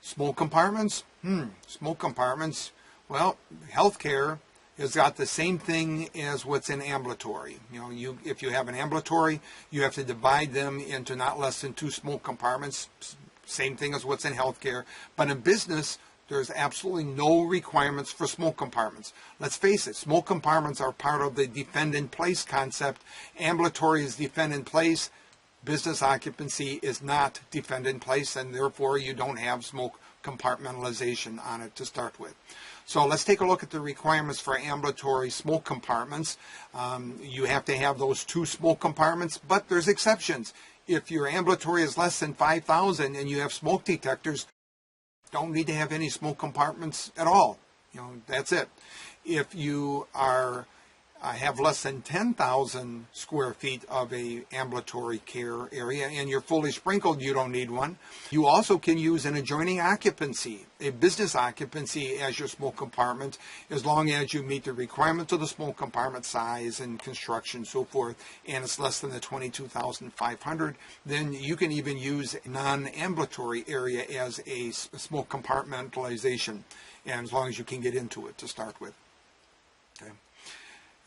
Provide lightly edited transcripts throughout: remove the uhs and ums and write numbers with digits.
Smoke compartments? Smoke compartments. Well, healthcare has got the same thing as what's in ambulatory. If you have an ambulatory, you have to divide them into not less than 2 smoke compartments. Same thing as what's in healthcare. But in business, there's absolutely no requirements for smoke compartments. Let's face it, smoke compartments are part of the defend in place concept. Ambulatory is defend in place. Business occupancy is not defend in place, and therefore you don't have smoke compartmentalization on it to start with. So let's take a look at the requirements for ambulatory smoke compartments. You have to have those 2 smoke compartments, but there's exceptions. If your ambulatory is less than 5,000 and you have smoke detectors, don't need to have any smoke compartments at all. That's it. If you have less than 10,000 square feet of a ambulatory care area and you're fully sprinkled, you don't need one. You also can use an adjoining occupancy, a business occupancy, as your smoke compartment, as long as you meet the requirements of the smoke compartment size and construction, so forth, and it's less than the 22,500. Then you can even use a non-ambulatory area as a smoke compartmentalization, and as long as you can get into it to start with. Okay.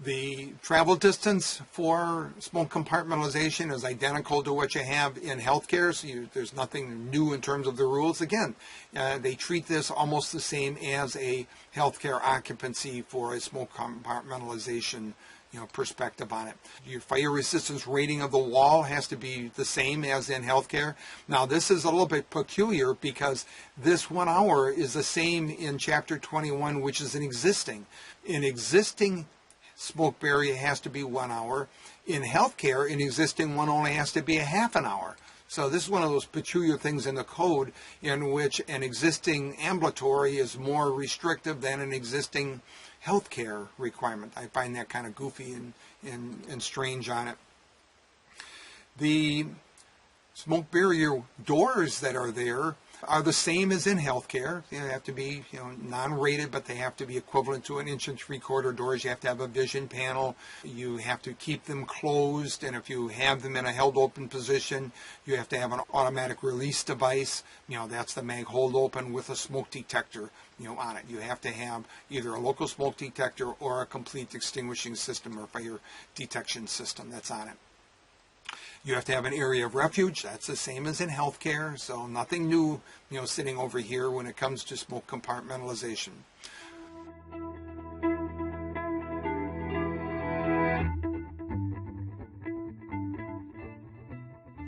The travel distance for smoke compartmentalization is identical to what you have in healthcare, so there's nothing new in terms of the rules. Again, they treat this almost the same as a healthcare occupancy for a smoke compartmentalization perspective on it. Your fire resistance rating of the wall has to be the same as in healthcare. Now, this is a little bit peculiar because this 1 hour is the same in Chapter 21, which is an existing. An existing smoke barrier has to be 1 hour. In healthcare, an existing one only has to be a half an hour. So this is one of those peculiar things in the code in which an existing ambulatory is more restrictive than an existing healthcare requirement. I find that kind of goofy and strange on it. The smoke barrier doors that are there are the same as in healthcare. They have to be non-rated, but they have to be equivalent to an 1 3/4 doors. You have to have a vision panel. You have to keep them closed, and if you have them in a held open position, you have to have an automatic release device. That's the mag hold open with a smoke detector on it. You have to have either a local smoke detector or a complete extinguishing system or fire detection system that's on it. You have to have an area of refuge. That's the same as in healthcare, so nothing new, sitting over here when it comes to smoke compartmentalization.